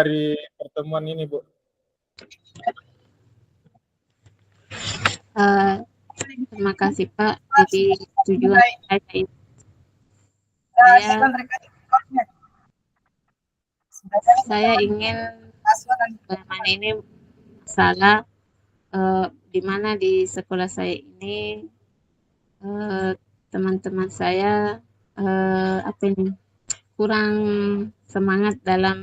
dari pertemuan ini, Bu? Terima kasih, Pak. Jadi tujuan saya ingin bagaimana ini salah di mana di sekolah saya ini teman-teman saya apa ini kurang semangat dalam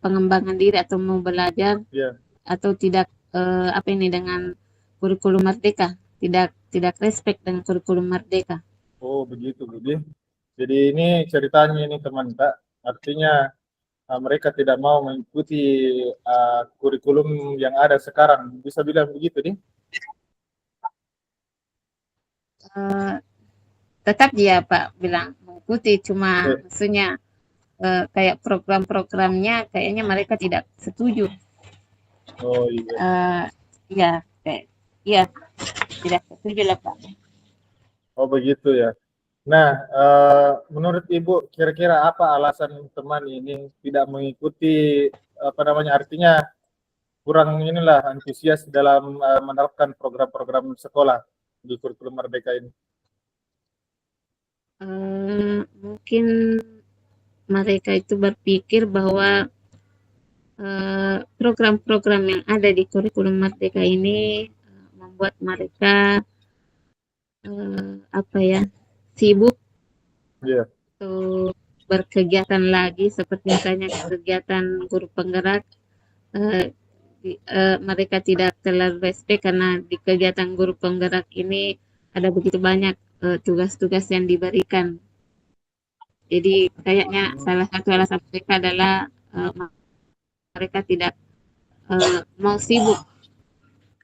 pengembangan diri atau mau belajar atau tidak apa ini dengan kurikulum merdeka, tidak respect dengan kurikulum merdeka. Oh begitu, Budi. Jadi ini ceritanya ini teman Kak, artinya mereka tidak mau mengikuti kurikulum yang ada sekarang, bisa bilang begitu nih? Tetap dia Pak bilang mengikuti, cuma maksudnya kayak program-programnya kayaknya mereka tidak setuju. Oh iya. Iya, iya tidak setuju lah Pak. Oh begitu ya. Nah, menurut Ibu kira-kira apa alasan teman ini tidak mengikuti apa namanya, artinya kurang inilah antusias dalam menerapkan program-program sekolah di kurikulum Merdeka ini? Mungkin mereka itu berpikir bahwa program-program yang ada di kurikulum Merdeka ini membuat mereka apa ya sibuk untuk berkegiatan lagi, seperti misalnya kegiatan guru penggerak. Mereka tidak terlalu respect karena di kegiatan guru penggerak ini ada begitu banyak tugas-tugas yang diberikan. Jadi kayaknya salah satu alasan mereka adalah mereka tidak mau sibuk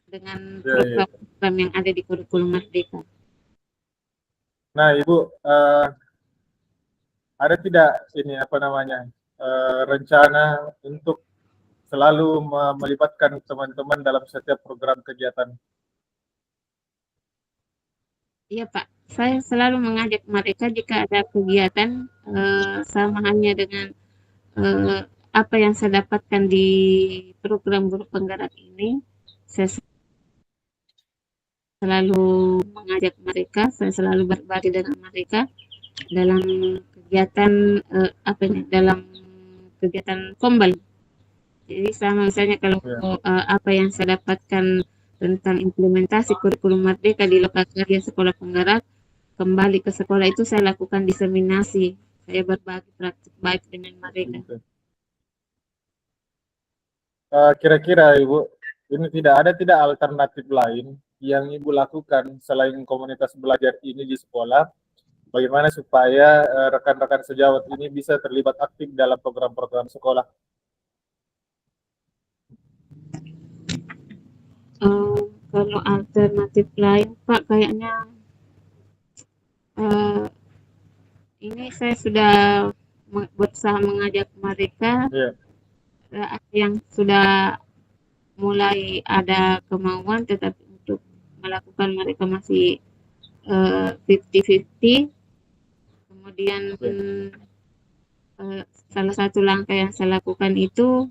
dengan program-program yang ada di kurikulum Merdeka. Nah, Ibu, ada tidak ini apa namanya rencana untuk selalu melibatkan teman-teman dalam setiap program kegiatan? Iya Pak, saya selalu mengajak mereka jika ada kegiatan sama halnya dengan apa yang saya dapatkan di program guru penggerak ini. Saya selalu mengajak mereka, saya selalu berbagi dengan mereka dalam kegiatan apa ini, dalam kegiatan kombal. Jadi sama misalnya kalau apa yang saya dapatkan tentang implementasi kurikulum Merdeka di lokal karya sekolah penggerak, kembali ke sekolah itu saya lakukan diseminasi, saya berbagi praktik baik dengan mereka. Kira-kira Ibu, ini tidak alternatif lain yang Ibu lakukan selain komunitas belajar ini di sekolah? Bagaimana supaya rekan-rekan sejawat ini bisa terlibat aktif dalam program-program sekolah? Kalau alternatif lain Pak, kayaknya ini saya sudah berusaha mengajak mereka yang sudah mulai ada kemauan, tetapi untuk melakukan mereka masih 50-50. Kemudian salah satu langkah yang saya lakukan itu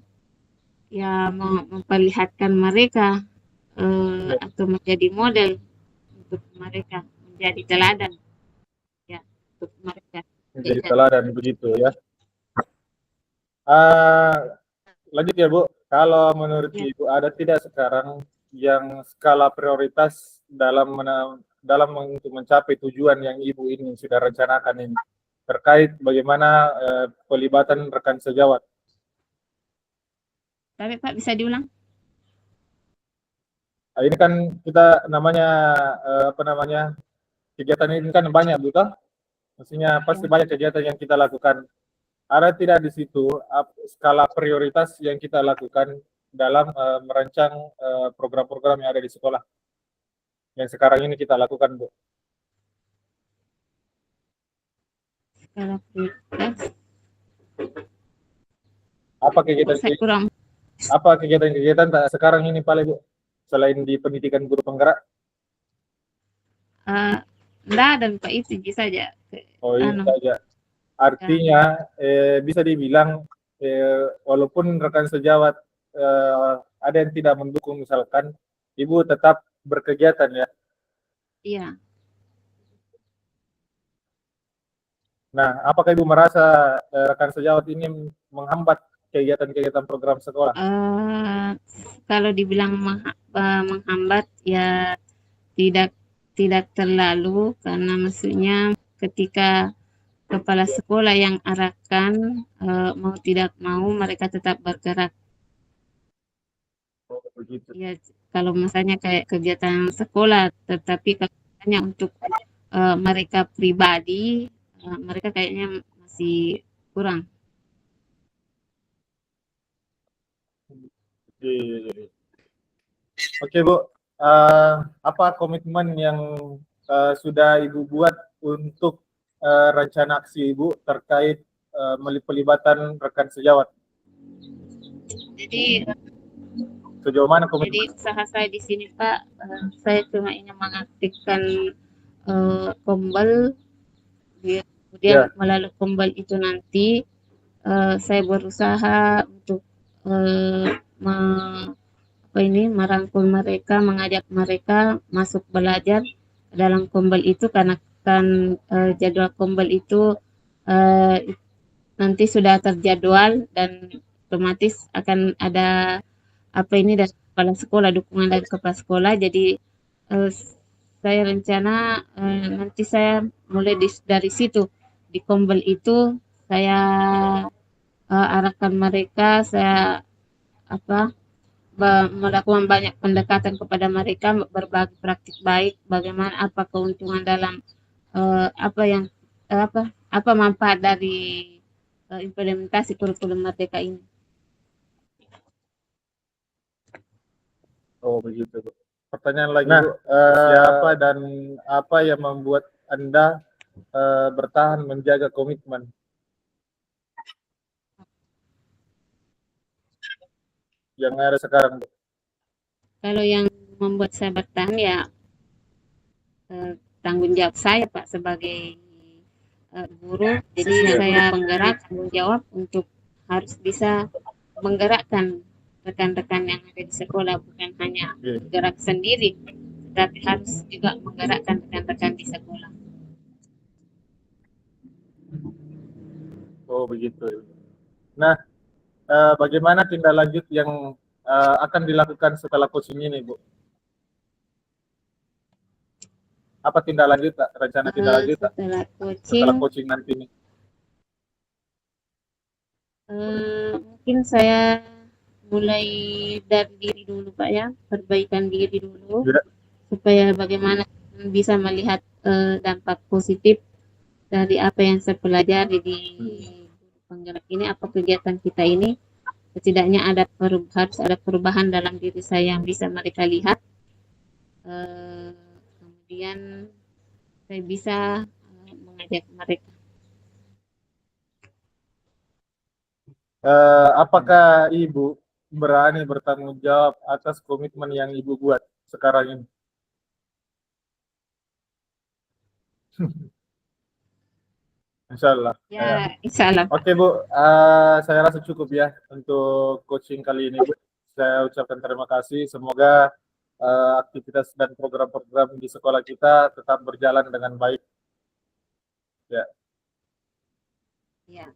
ya memperlihatkan mereka atau menjadi model untuk mereka, menjadi teladan ya untuk mereka. Menjadi teladan begitu ya. Lanjut ya Bu, kalau menurut Ibu ada tidak sekarang yang skala prioritas dalam untuk mencapai tujuan yang Ibu ini sudah rencanakan ini, terkait bagaimana pelibatan rekan sejawat? Tapi Pak bisa diulang? Ini kan kita namanya apa namanya, kegiatan ini kan banyak betul, maksudnya pasti banyak kegiatan yang kita lakukan. Ada tidak di situ skala prioritas yang kita lakukan dalam merancang program-program yang ada di sekolah yang sekarang ini kita lakukan, Bu? Skala prioritas. Apa kegiatan-kegiatan sekarang ini paling Bu, selain di pendidikan guru penggerak? Enggak, dan Pak itu saja. Oh itu saja. Artinya bisa dibilang walaupun rekan sejawat ada yang tidak mendukung misalkan, Ibu tetap berkegiatan ya. Iya. Nah, apakah Ibu merasa rekan sejawat ini menghambat kegiatan-kegiatan program sekolah? Kalau dibilang menghambat ya tidak tidak terlalu, karena maksudnya ketika kepala sekolah yang arahkan, mau tidak mau mereka tetap bergerak. Oh, begitu. Ya, kalau misalnya kayak kegiatan sekolah, tetapi kalau misalnya untuk mereka pribadi, mereka kayaknya masih kurang. Oke Bu, apa komitmen yang sudah Ibu buat untuk rencana aksi Ibu terkait pelibatan rekan sejawat? Jadi Sejauh mana komitmen? usaha saya di sini Pak, saya cuma ingin mengaktifkan kombel, kemudian melalui kombel itu nanti saya berusaha untuk merangkul mereka, mengajak mereka masuk belajar dalam kombel itu, karena kan jadwal kombel itu nanti sudah terjadwal dan otomatis akan ada dari kepala sekolah, dukungan dari kepala sekolah. Jadi saya rencana nanti saya mulai dari situ, di kombel itu saya arahkan mereka, saya melakukan banyak pendekatan kepada mereka, berbagi praktik baik, bagaimana apa keuntungan dalam apa manfaat dari implementasi kurikulum Merdeka ini. Oh begitu Bu. Pertanyaan lagi Bu, siapa dan apa yang membuat Anda bertahan menjaga komitmen? Yang ada sekarang Bu. Kalau yang membuat saya bertahan ya tanggung jawab saya Pak sebagai guru. Jadi saya penggerak, tanggung jawab untuk harus bisa menggerakkan rekan-rekan yang ada di sekolah, bukan hanya gerak sendiri, tapi harus juga menggerakkan rekan-rekan di sekolah. Oh begitu. Nah, bagaimana tindak lanjut yang akan dilakukan setelah coaching ini, Bu? Apa tindak lanjut, rencana tindak lanjut setelah coaching nanti ini? Mungkin saya mulai dari diri dulu Pak ya, perbaikan diri dulu supaya bagaimana bisa melihat dampak positif dari apa yang saya pelajari di penggerak ini, apa kegiatan kita ini. Setidaknya harus ada perubahan dalam diri saya yang bisa mereka lihat. Kemudian saya bisa mengajak mereka. Apakah Ibu berani bertanggung jawab atas komitmen yang Ibu buat sekarang ini? Insya Allah. Ya, insya Allah. Oke Bu, saya rasa cukup ya untuk coaching kali ini Bu. Saya ucapkan terima kasih. Semoga aktivitas dan program-program di sekolah kita tetap berjalan dengan baik. Ya. Ya.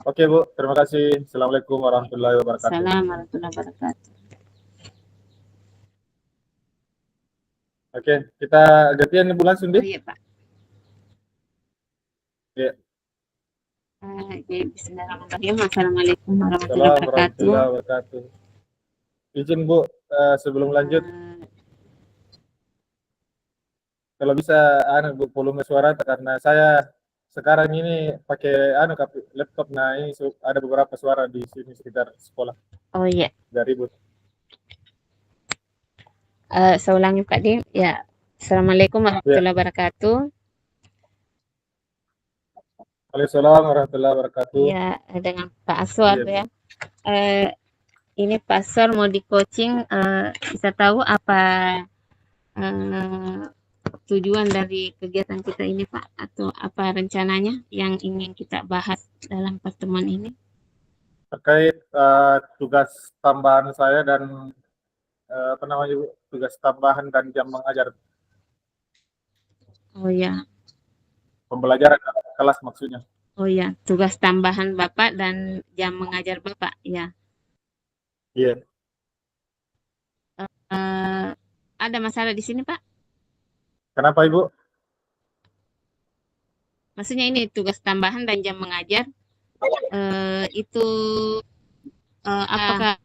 Oke Bu, terima kasih. Assalamualaikum warahmatullahi wabarakatuh. Assalamualaikum warahmatullahi wabarakatuh. Oke, kita gantian Ibu langsung deh. Oh, iya Pak. Ya. Bismillahirrahmanirrahim. Assalamualaikum warahmatullahi wabarakatuh. Izin Bu, sebelum lanjut, kalau bisa Bu volume suara, karena saya sekarang ini pakai laptop. Nah ini ada beberapa suara di sini sekitar sekolah. Oh iya. Dari Bu. Saya ulangi Pak Dim. Ya. Assalamualaikum warahmatullahi wabarakatuh. Waalaikumsalam warahmatullahi wabarakatuh. Ya, dengan Pak Aswar ya. Ini Pak Aswar mau di coaching, bisa tahu apa tujuan dari kegiatan kita ini Pak, atau apa rencananya yang ingin kita bahas dalam pertemuan ini? Terkait tugas tambahan saya dan apa namanya Bu, tugas tambahan dan jam mengajar, Oh ya, pembelajaran kelas maksudnya. oh ya, tugas tambahan Bapak dan jam mengajar Bapak, ya. Iya. Eh, ada masalah di sini Pak? Kenapa Ibu? Maksudnya ini tugas tambahan dan jam mengajar, itu apakah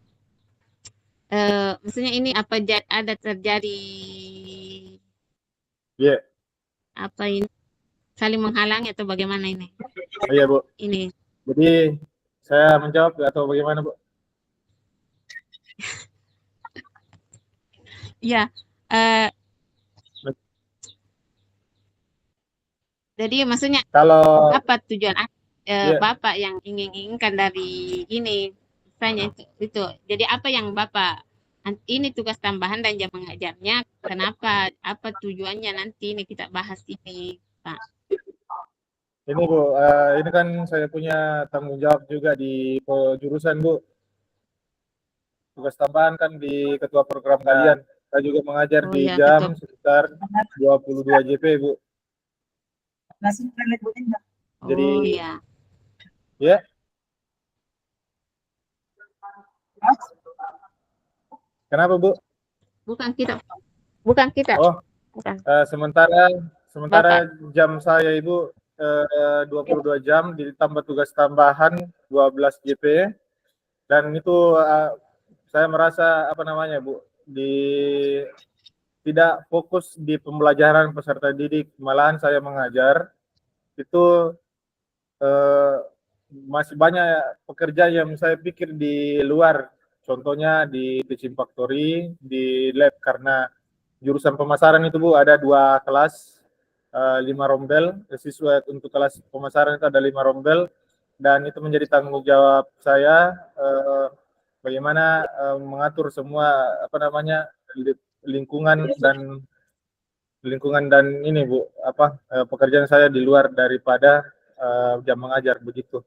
maksudnya ini apa ada terjadi Iya. apa ini saling menghalangi atau bagaimana ini? Iya Bu. Ini Jadi saya menjawab atau bagaimana Bu? ya, eh, jadi maksudnya Kalau apa tujuan ya, Bapak yang inginkan dari ini? Misalnya itu. Jadi apa yang Bapak ini tugas tambahan dan jam mengajarnya, kenapa? Apa tujuannya nanti ini kita bahas ini, Pak? ini Bu, ini kan saya punya tanggung jawab juga di jurusan Bu. Tugas tambahan kan di ketua program kalian. Saya juga mengajar Oh di ya, jam ketua. sekitar 22 JP Bu. Jadi Oh ya, ya, kenapa Bu? bukan kita, bukan kita, Oh, bukan sementara Bapak. jam saya Ibu 22 jam ditambah tugas tambahan 12 JP dan itu saya merasa apa namanya Bu, tidak fokus di pembelajaran peserta didik, malahan saya mengajar itu eh, masih banyak pekerjaan yang saya pikir di luar, contohnya di teaching factory, di lab, karena jurusan pemasaran itu Bu ada 2 kelas, 5 rombel, siswa untuk kelas pemasaran itu ada 5 rombel, dan itu menjadi tanggung jawab saya bagaimana mengatur semua apa namanya lingkungan dan ini Bu, apa pekerjaan saya di luar daripada jam mengajar begitu.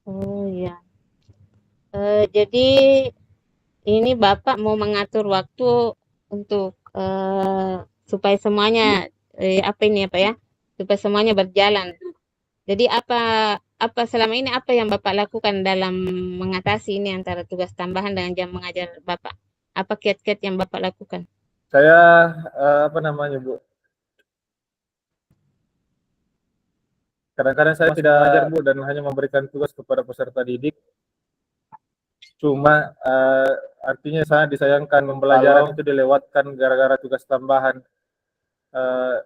Oh ya. Jadi ini Bapak mau mengatur waktu untuk supaya semuanya apa ini apa ya? Supaya semuanya berjalan. Jadi apa selama ini apa yang Bapak lakukan dalam mengatasi ini antara tugas tambahan dengan jam mengajar Bapak? Apa kiat-kiat yang Bapak lakukan? Saya apa namanya Bu, kadang-kadang saya tidak mengajar Bu dan hanya memberikan tugas kepada peserta didik. Cuma artinya saya disayangkan pembelajaran itu dilewatkan gara-gara tugas tambahan. Uh,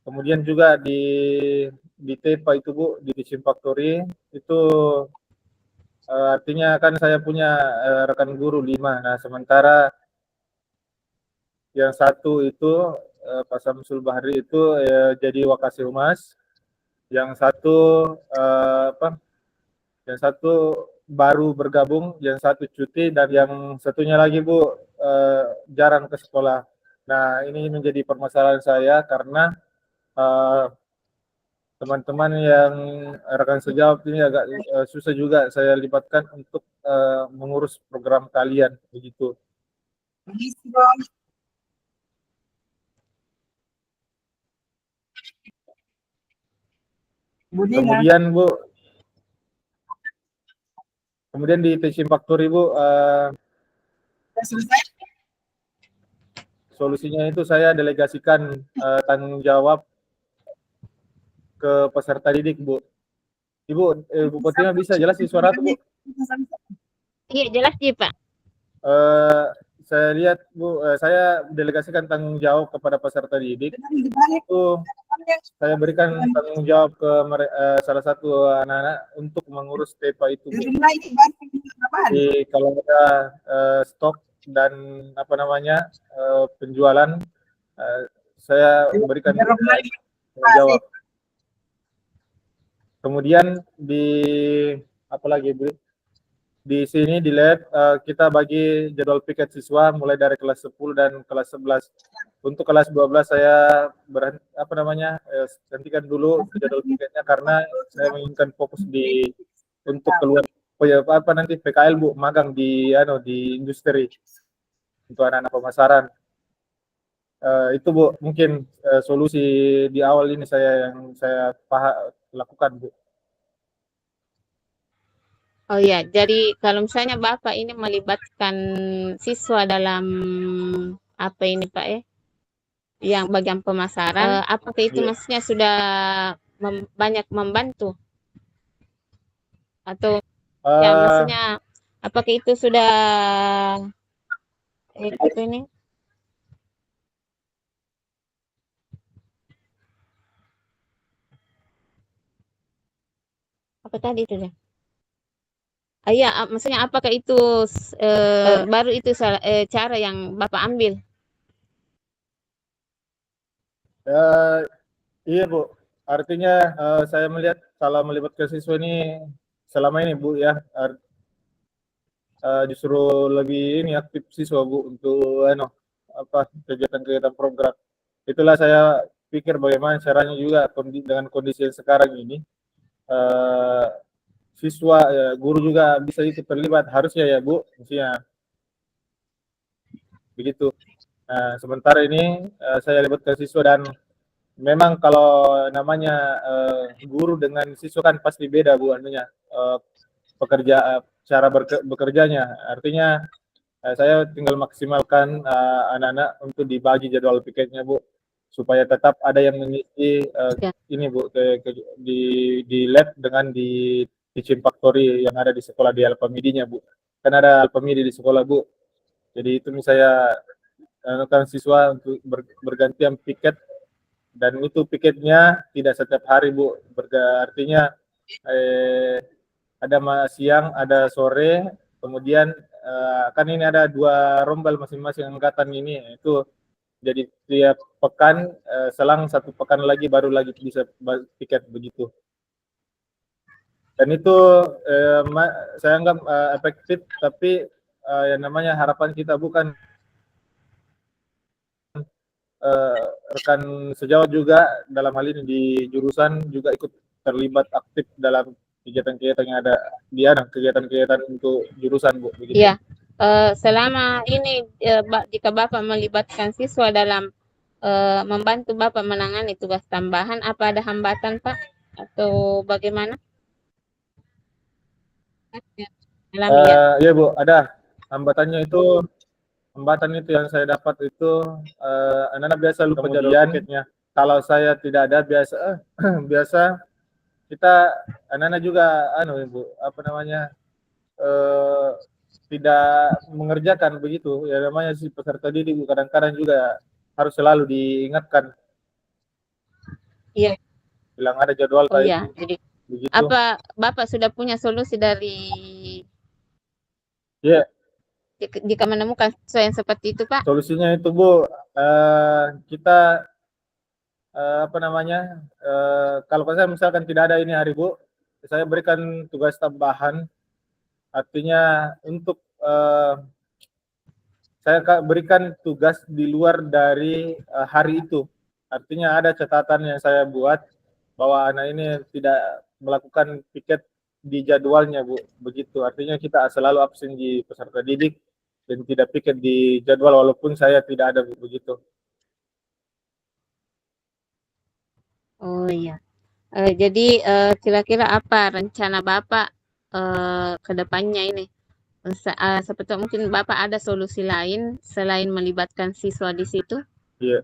Kemudian juga di TEPA itu Bu, di Teaching Factory itu artinya kan saya punya rekan guru 5. Nah, sementara yang satu itu Pak Samsul Bahri itu jadi Wakasih-Humas, yang satu apa? Yang satu baru bergabung, yang satu cuti, dan yang satunya lagi Bu jarang ke sekolah. Nah, ini menjadi permasalahan saya karena teman-teman yang rekan sejawat ini agak susah juga saya libatkan untuk mengurus program kalian begitu. Kemudian Bu, kemudian di Teaching Factory Bu, solusinya itu saya delegasikan tanggung jawab ke peserta didik Bu. Ibu, Bu Potima bisa jelas di suara tuh Bu? Iya jelas sih Pak. Saya lihat Bu, saya delegasikan tanggung jawab kepada peserta didik. Itu saya berikan tanggung jawab ke salah satu anak-anak untuk mengurus TEPA itu Bu. Jadi kalau ada stok dan apa namanya penjualan, saya berikan tanggung jawab. Kemudian di apa lagi Bu? di sini di lab kita bagi jadwal piket siswa mulai dari kelas 10 dan kelas 11. Untuk kelas 12 saya hentikan dulu jadwal piketnya karena saya menginginkan fokus untuk keluar nanti PKL Bu, magang di industri untuk anak-anak pemasaran. Itu Bu, mungkin solusi di awal ini yang saya lakukan Bu. Oh iya, jadi kalau misalnya Bapak ini melibatkan siswa dalam apa ini Pak ya, yang bagian pemasaran, apakah itu Iya. maksudnya sudah banyak membantu? Atau ya Eh, maksudnya apakah itu sudah apa ini? Apa tadi itu ya? Iya, maksudnya apakah itu baru itu cara yang Bapak ambil? eh, iya Bu, artinya saya melihat kalau melibatkan siswa ini selama ini Bu ya, justru lebih ini aktif siswa Bu untuk kegiatan-kegiatan program. Itulah saya pikir bagaimana caranya juga dengan kondisi yang sekarang ini eh, siswa guru juga bisa ikut terlibat harusnya ya Bu, mestinya begitu. Nah, sementara ini saya libatkan siswa dan memang kalau namanya guru dengan siswa kan pasti beda Bu anunya cara bekerjanya. Artinya saya tinggal maksimalkan anak-anak untuk dibagi jadwal piketnya Bu, supaya tetap ada yang mengisi Ya. ini Bu di lab dengan di teaching factory yang ada di sekolah di Alpamidinya Bu. Kan ada Alpamidi di sekolah Bu. Jadi itu misalnya anukan siswa untuk bergantian piket dan itu piketnya tidak setiap hari Bu. Artinya eh, ada siang, ada sore, kemudian kan ini ada 2 rombel masing-masing angkatan ini, itu jadi tiap pekan selang 1 pekan lagi baru lagi bisa piket begitu. Dan itu saya anggap efektif, tapi yang namanya harapan kita bukan rekan sejawat juga dalam hal ini di jurusan juga ikut terlibat aktif dalam kegiatan-kegiatan yang ada di kegiatan-kegiatan untuk jurusan Bu begitu. Iya, selama ini jika Bapak melibatkan siswa dalam membantu Bapak menangani tugas tambahan, apa ada hambatan Pak? Atau bagaimana? Alami ya. Ya Bu, ada hambatannya itu. Hambatan itu yang saya dapat itu anak-anak biasa lupa jadwal piketnya. Kalau saya tidak ada biasa kita anak-anak juga Ibu, eh, tidak mengerjakan begitu. Ya namanya si peserta didik kadang-kadang juga harus selalu diingatkan Iya. bilang ada jadwal Oh itu ya, jadi begitu. apa Bapak sudah punya solusi dari Ya, jika menemukan siswa yang seperti itu Pak? solusinya itu Bu, kita kalau saya misalkan tidak ada ini hari Bu, saya berikan tugas tambahan. Artinya untuk saya berikan tugas di luar dari hari itu. Artinya ada catatan yang saya buat bahwa anak ini tidak melakukan piket di jadwalnya Bu. Begitu. Artinya kita selalu absen di peserta didik dan tidak piket di jadwal walaupun saya tidak ada Bu. Begitu. Oh iya. Jadi kira-kira apa rencana Bapak ke depannya ini? Seperti mungkin Bapak ada solusi lain selain melibatkan siswa di situ? Iya.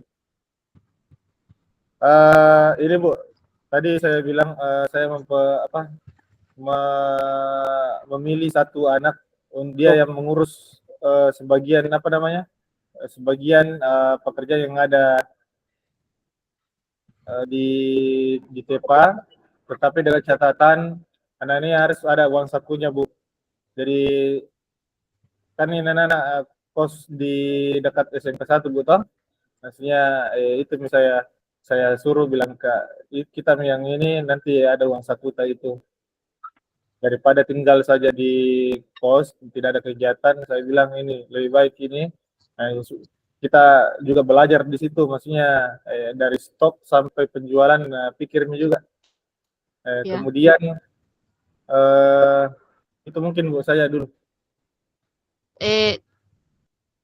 Ini Bu, tadi saya bilang saya memilih satu anak dia yang mengurus sebagian pekerja yang ada di TEPA, tetapi dengan catatan anak ini harus ada uang sakunya Bu. Jadi kan ini anak-anak kos di dekat SMK 1 Bu toh. Maksudnya itu misalnya saya suruh bilang ke kita yang ini nanti ada uang sakuta itu. Daripada tinggal saja di kos, tidak ada kegiatan, saya bilang ini lebih baik ini kita juga belajar di situ, maksudnya dari stok sampai penjualan, pikirnya juga. Ya. Kemudian eh, itu mungkin buat saya dulu. Eh,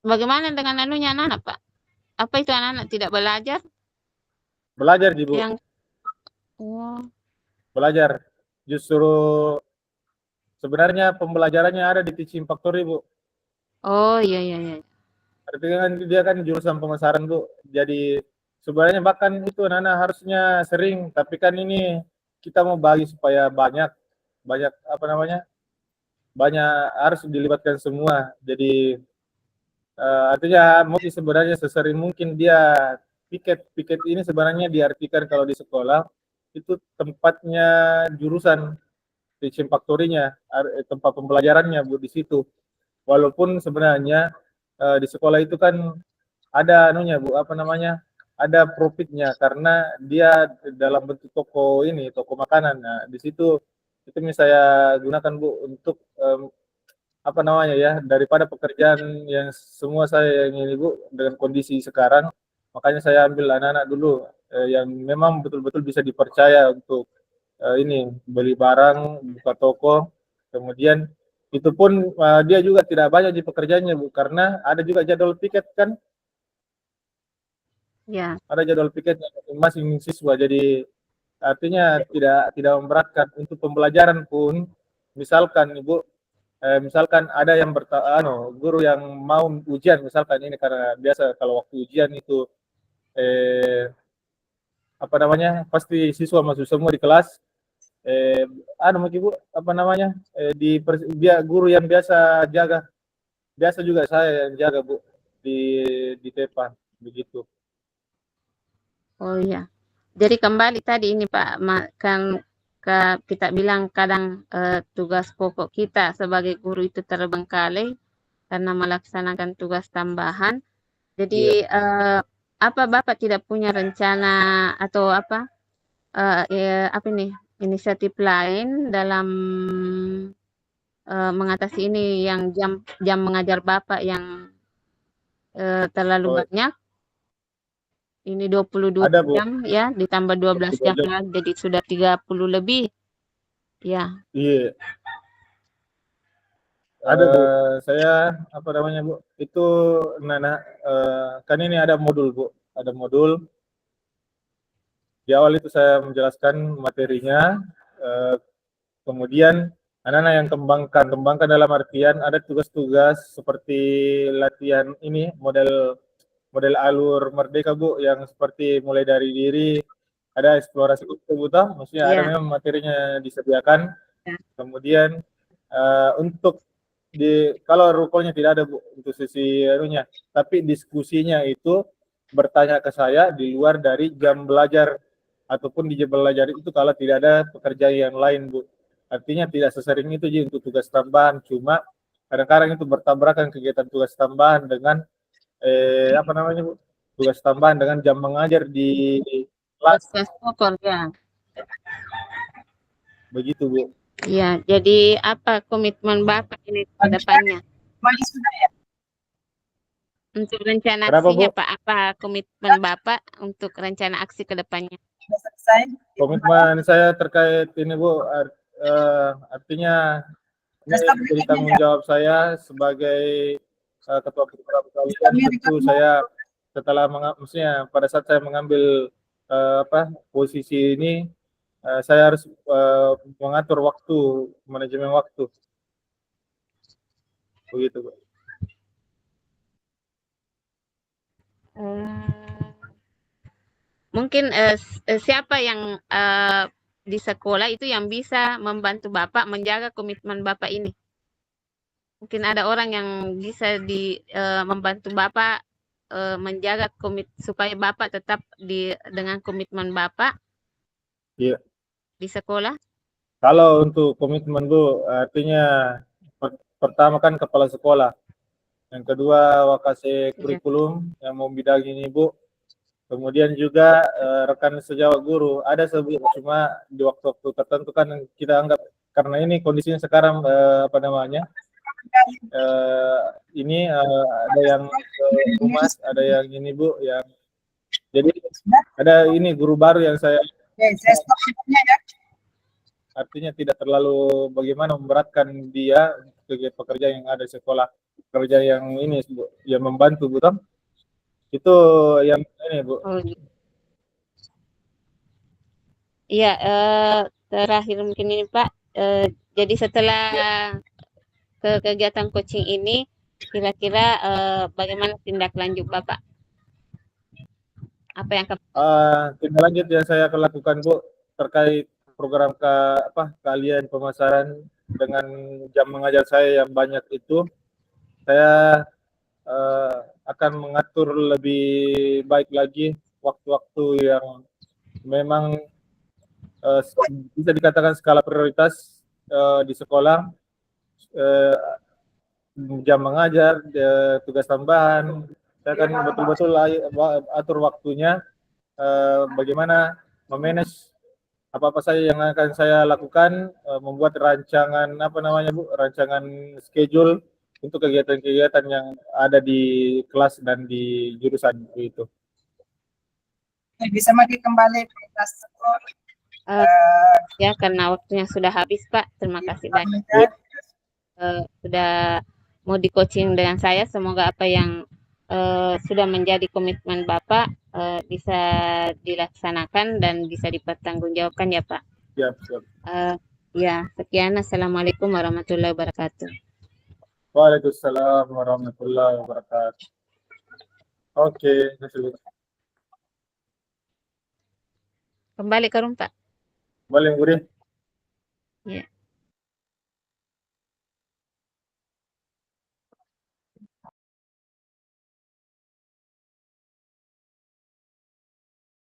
bagaimana dengan anunya anak-anak, Pak? Apa itu anak-anak tidak belajar? Belajar, Ibu, Yang oh, belajar. Justru sebenarnya pembelajarannya ada di Teaching Factory, Bu. oh iya iya iya. Artinya kan dia kan jurusan pemasaran, Bu. Jadi sebenarnya bahkan itu anak-anak harusnya sering, tapi kan ini kita mau bagi supaya banyak apa namanya, banyak harus dilibatkan semua. Jadi artinya mungkin sebenarnya sesering mungkin dia piket ini sebenarnya diartikan kalau di sekolah itu tempatnya jurusan teaching factory-nya, tempat pembelajarannya, Bu, di situ. Walaupun sebenarnya di sekolah itu kan ada anunya, Bu, apa namanya, ada profitnya karena dia dalam bentuk toko ini, toko makanan. Nah, di situ itu saya gunakan, Bu, untuk apa namanya ya, daripada pekerjaan yang semua saya yang ini, Bu, dengan kondisi sekarang, makanya saya ambil anak-anak dulu yang memang betul-betul bisa dipercaya untuk ini beli barang, buka toko, kemudian itu pun dia juga tidak banyak di pekerjaannya, Bu, karena ada juga jadwal piket kan, Ya. ada jadwal piketnya masing-masing siswa, jadi artinya tidak memberatkan. Untuk pembelajaran pun misalkan, Ibu, misalkan ada yang guru yang mau ujian misalkan ini, karena biasa kalau waktu ujian itu apa namanya, pasti siswa masuk semua di kelas, mungkin, Bu, apa namanya, dia guru yang biasa jaga, biasa juga saya yang jaga, Bu, di depan begitu. Oh iya. Jadi kembali tadi ini Pak, kan kita bilang kadang tugas pokok kita sebagai guru itu terbengkalai karena melaksanakan tugas tambahan. Iya. Jadi apa Bapak tidak punya rencana atau apa apa ini inisiatif lain dalam mengatasi ini yang jam mengajar Bapak yang terlalu Oh, banyak? Ini 22 ada, Bu, jam ya, ditambah 12 jam lagi, jadi sudah 30 lebih. Ya, iya. Ada, Bu. Saya apa namanya, Bu? Itu kan ini ada modul, Bu. Ada modul. Di awal itu saya menjelaskan materinya, kemudian anak-anak yang kembangkan dalam artian ada tugas-tugas seperti latihan ini model model alur merdeka, Bu, yang seperti mulai dari diri, ada eksplorasi itu, Bu, maksudnya ada ya, memang materinya disediakan. ya. Kemudian untuk kalau rukonya tidak ada, Bu, untuk sisi anunya, tapi diskusinya itu bertanya ke saya di luar dari jam belajar ataupun di jam belajar itu kalau tidak ada pekerjaan yang lain, Bu. Artinya tidak sesering itu Ji untuk tugas tambahan, cuma kadang-kadang itu bertabrakan kegiatan tugas tambahan dengan apa namanya, Bu? Tugas tambahan dengan jam mengajar di kelas, Tugas pokok ya. begitu, Bu. Ya, jadi apa komitmen Bapak ini ke depannya? Untuk rencana Kenapa, Bu? aksinya Pak, apa komitmen Bapak untuk rencana aksi ke depannya? Komitmen saya terkait ini, Bu, artinya ini jadi tanggung jawab saya sebagai ketua kalian. Tentu saya setelah maksudnya pada saat saya mengambil posisi ini, saya harus mengatur waktu, manajemen waktu, begitu, Bu. Mungkin siapa yang di sekolah itu yang bisa membantu Bapak menjaga komitmen Bapak ini? Mungkin ada orang yang bisa membantu Bapak menjaga supaya Bapak tetap dengan komitmen Bapak Iya. di sekolah. Kalau untuk komitmen, Bu, artinya pertama kan kepala sekolah, yang kedua wakase Iya. kurikulum yang membidangi ini, Bu. Kemudian juga rekan sejawat guru ada cuma di waktu-waktu tertentu kan kita anggap karena ini kondisinya sekarang apa namanya ini ada yang humas, ada yang ini Bu, yang jadi ada ini guru baru yang saya artinya tidak terlalu bagaimana memberatkan dia kegiatan pekerja yang ada di sekolah, kerja yang ini Bu, yang membantu Bu Tom. Itu yang ini Bu. Oh, iya, terakhir mungkin ini Pak, jadi setelah ke kegiatan coaching ini, kira-kira bagaimana tindak lanjut Bapak? Apa yang Tindak lanjut yang saya akan lakukan Bu terkait program keahlian pemasaran dengan jam mengajar saya yang banyak itu, saya akan mengatur lebih baik lagi waktu-waktu yang memang bisa dikatakan skala prioritas di sekolah, jam mengajar, tugas tambahan. Saya akan betul-betul atur waktunya, bagaimana memanage apa-apa saja yang akan saya lakukan, membuat rancangan rancangan schedule untuk kegiatan-kegiatan yang ada di kelas dan di jurusan itu. Bisa lagi kembali ke kelas ya, karena waktunya sudah habis Pak. Terima kasih banyak sudah mau di coaching dengan saya. Semoga apa yang sudah menjadi komitmen Bapak bisa dilaksanakan dan bisa dipertanggungjawabkan ya Pak. Ya, siap. Ya, sekian. Assalamualaikum warahmatullahi wabarakatuh. Waalaikumsalam warahmatullahi wabarakatuh. Oke, Kembali ke room Pak. boleh Budi. Ya.